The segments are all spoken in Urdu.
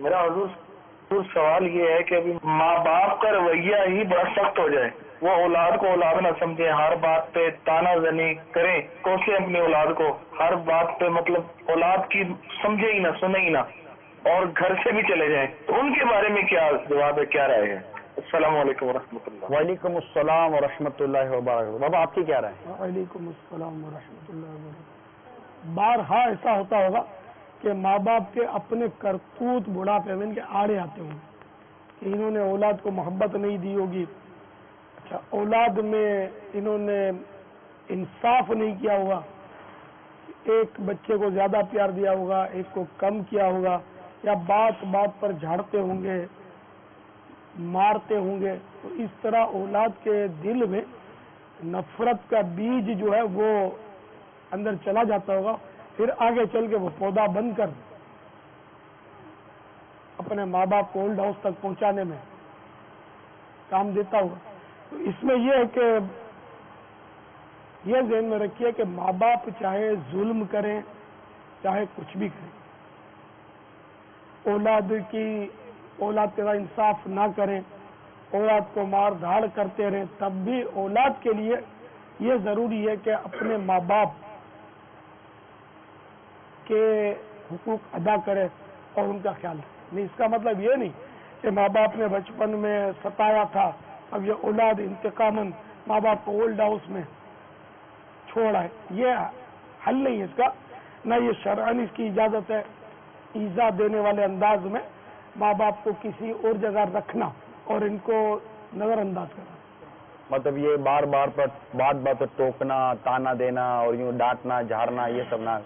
میرا حضور سوال یہ ہے کہ ابھی ماں باپ کا رویہ ہی بڑا سخت ہو جائے، وہ اولاد کو اولاد نہ سمجھیں، ہر بات پہ تانا زنی کریں، کوسیں اپنی اولاد کو، ہر بات پہ مطلب اولاد کی سمجھے ہی نہ، سنے ہی نہ، اور گھر سے بھی چلے جائیں، تو ان کے بارے میں کیا جواب ہے، کیا رائے ہے؟ السلام علیکم ورحمۃ اللہ۔ وعلیکم السلام ورحمۃ اللہ وبرکاتہ۔ بابا آپ کی کیا رائے ہے؟ وعلیکم السلام ورحمۃ اللہ وبرکاتہ۔ بارہا ایسا ہوتا ہوگا کہ ماں باپ کے اپنے کرتوت بڑھاپے میں ان کے آڑے آتے ہوں گے کہ انہوں نے اولاد کو محبت نہیں دی ہوگی، اچھا اولاد میں انہوں نے انصاف نہیں کیا ہوگا، ایک بچے کو زیادہ پیار دیا ہوگا، ایک کو کم کیا ہوگا، یا بات بات پر جھاڑتے ہوں گے، مارتے ہوں گے، تو اس طرح اولاد کے دل میں نفرت کا بیج جو ہے وہ اندر چلا جاتا ہوگا، پھر آگے چل کے وہ پودا بن کر اپنے ماں باپ کو اولڈ ہاؤس تک پہنچانے میں کام دیتا ہوگا۔ تو اس میں یہ ہے کہ یہ ذہن میں رکھیے کہ ماں باپ چاہے ظلم کریں چاہے کچھ بھی کریں، اولاد کے ساتھ انصاف نہ کریں، اولاد کو مار دھاڑ کرتے رہیں، تب بھی اولاد کے لیے یہ ضروری ہے کہ اپنے ماں باپ کے حقوق ادا کرے اور ان کا خیال رکھے۔ نہیں، اس کا مطلب یہ نہیں کہ ماں باپ نے بچپن میں ستایا تھا، اب یہ اولاد انتقاماً ماں باپ کو اولڈ ہاؤس میں چھوڑا ہے، یہ حل نہیں ہے اس کا، نہ یہ شرعاً اس کی اجازت ہے ایذا دینے والے انداز میں ماں باپ کو کسی اور جگہ رکھنا اور ان کو نظر انداز کرنا۔ مطلب یہ بار بار پر بات بات پر ٹوکنا، تانا دینا اور یوں ڈانٹنا جھاڑنا یہ سب نہ،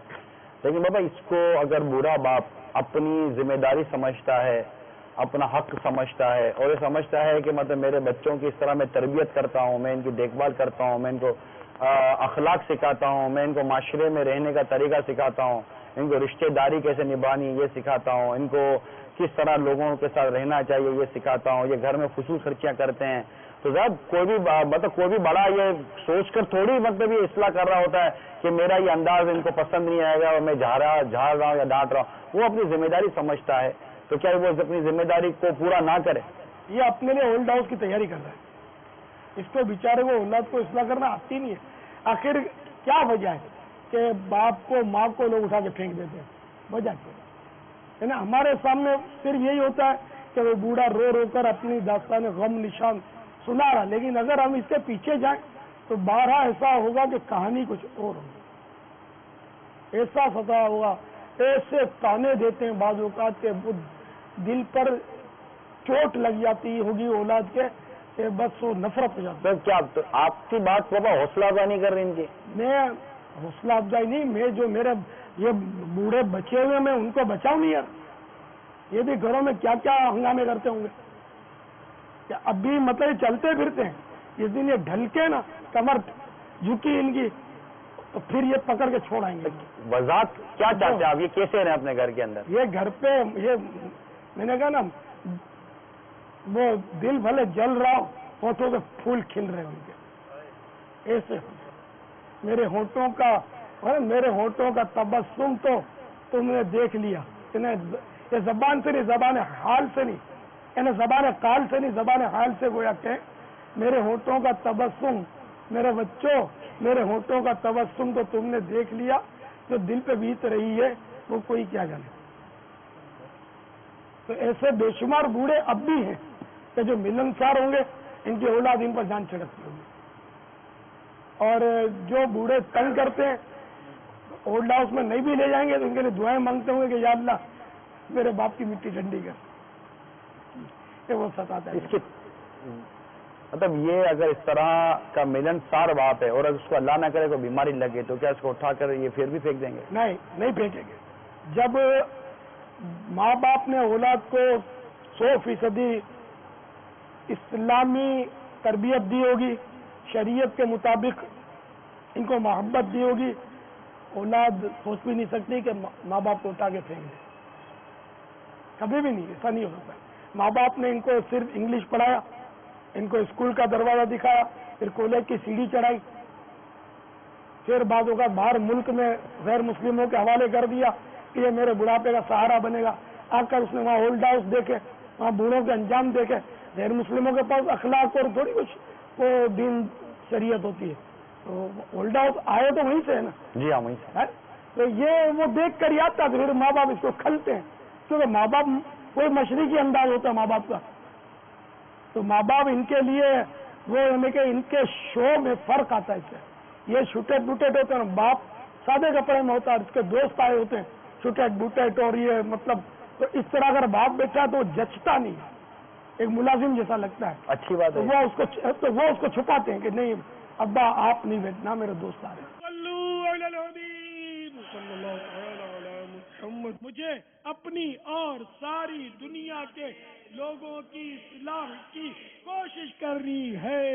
لیکن بابا اس کو اگر برا باپ اپنی ذمہ داری سمجھتا ہے، اپنا حق سمجھتا ہے اور یہ سمجھتا ہے کہ مطلب میرے بچوں کی اس طرح میں تربیت کرتا ہوں، میں ان کی دیکھ بھال کرتا ہوں، میں ان کو اخلاق سکھاتا ہوں، میں ان کو معاشرے میں رہنے کا طریقہ سکھاتا ہوں، ان کو رشتہ داری کیسے نبھانی یہ سکھاتا ہوں، ان کو کس طرح لوگوں کے ساتھ رہنا چاہیے یہ سکھاتا ہوں، یہ گھر میں فضول خرچیاں کرتے ہیں، تو صاحب کوئی بھی بڑا یہ سوچ کر تھوڑی مطلب یہ اصلاح کر رہا ہوتا ہے کہ میرا یہ انداز ان کو پسند نہیں آئے گا اور میں جھاڑ رہا ہوں یا ڈانٹ رہا ہوں۔ وہ اپنی ذمہ داری سمجھتا ہے، تو کیا وہ اپنی ذمہ داری کو پورا نہ کرے؟ یہ اپنے لیے اولڈ ہاؤس کی تیاری کر رہا ہے، اس کو بیچارے کو اولاد کو اصلاح کرنا آتی نہیں ہے۔ آخر کیا وجہ ہے کہ باپ کو ماں کو لوگ اٹھا کے پھینک دیتے ہیں؟ وجہ کیا ہے نا؟ ہمارے سامنے صرف یہی ہوتا ہے کہ وہ بوڑھا رو رو کر اپنی داستان غم نشان سنا رہا، لیکن اگر ہم اس کے پیچھے جائیں تو بارہا ایسا ہوگا کہ کہانی کچھ اور ہوگی، ایسا سزا ہوگا، ایسے تانے دیتے ہیں بعض اوقات کے دل پر چوٹ لگ جاتی ہوگی اولاد کے کہ بس وہ نفرت ہو جاتی ہے۔ کیا آپ کی بات بابا حوصلہ افزائی نہیں کر رہی ان کی؟ میں حوصلہ افزائی نہیں، میں جو میرے یہ بوڑھے بچے ہوئے میں ان کو بچاؤں نہیں یار، یہ بھی گھروں میں کیا کیا ہنگامے کرتے ہوں گے کہ ابھی مطلب چلتے پھرتے ہیں، جس دن یہ ڈھل کے نا کمر جھکی ان کی تو پھر یہ پکڑ کے چھوڑ آئیں گے۔ وضاحت کیا چاہتے ہیں آپ؟ یہ کیسے رہیں اپنے گھر کے اندر؟ یہ گھر پہ یہ میں نے کہا نا وہ دل بھلے جل رہا ہو، ہونٹوں کے پھول کھل رہے ان کے، ایسے میرے ہونٹوں کا تبسم تو تم نے دیکھ لیا، یہ زبان سے نہیں، زبان حال سے نہیں، یعنی زبان قال سے نہیں، زبان حال سے گویا کہ میرے ہونٹوں کا تبسم، میرے بچوں میرے ہونٹوں کا تبسم تو تم نے دیکھ لیا، جو دل پہ بیت رہی ہے وہ کوئی کیا جانے۔ تو ایسے بے شمار بوڑھے اب بھی ہیں کہ جو ملنسار ہوں گے، ان کی اولاد ان پر جان چھڑکتی ہوگی، اور جو بوڑھے تنگ کرتے ہیں اولڈ ہاؤس میں نہیں بھی لے جائیں گے تو ان کے لیے دعائیں مانگتے ہوں گے کہ یا اللہ میرے باپ کی مٹی ٹھنڈی کر، کہ وہ ستاتا ہے۔ مطلب یہ اگر اس طرح کا ملنسار باپ ہے اور اگر اس کو اللہ نہ کرے تو بیماری لگے تو کیا اس کو اٹھا کر یہ پھر بھی پھینک دیں گے؟ نہیں پھینکیں گے۔ جب ماں باپ نے اولاد کو 100% اسلامی تربیت دی ہوگی، شریعت کے مطابق ان کو محبت دی ہوگی، اولاد سوچ بھی نہیں سکتی کہ ماں باپ کو اٹھا کے پھینک دے، کبھی بھی نہیں، ایسا نہیں ہو سکتا۔ ماں باپ نے ان کو صرف انگلش پڑھایا، ان کو اسکول کا دروازہ دکھایا، پھر کالج کی سیڑھی چڑھائی، پھر بعض اوقات باہر ملک میں غیر مسلموں کے حوالے کر دیا کہ یہ میرے بڑھاپے کا سہارا بنے گا، آ کر اس نے وہاں ہولڈ ہاؤس دیکھے، وہاں بوڑھوں کے انجام دیکھے. غیر مسلموں کے پاس اخلاق اور تھوڑی کچھ وہ دین شریعت ہوتی ہے. تو ہولڈ ہاؤس آئے تو وہیں سے ہے نا. جی ہاں وہیں سے. تو یہ وہ دیکھ کر یاد تھا. پھر ماں باپ اس کو کھلتے ہیں کیونکہ ماں باپ کوئی مشرقی انداز ہوتا ہے ماں باپ کا. تو ماں باپ ان کے لیے وہ یعنی کہ ان کے شو میں فرق آتا ہے. اس سے یہ چھوٹے بوٹیٹ ہوتے ہیں، باپ سادے کپڑے میں ہوتا ہے، اس کے دوست آئے ہوتے ہیں چھوٹے بوٹیٹ اور یہ مطلب. تو اس طرح اگر باپ بیٹھا تو جچتا نہیں ہے، ایک ملازم جیسا لگتا ہے. اچھی بات تو ہے. وہ اس کو چھپاتے ہیں کہ نہیں ابا آپ نہیں بیٹھنا، میرے دوست آ رہے ہیں. مجھے اپنی اور ساری دنیا کے لوگوں کی اصلاح کی کوشش کرنی ہے.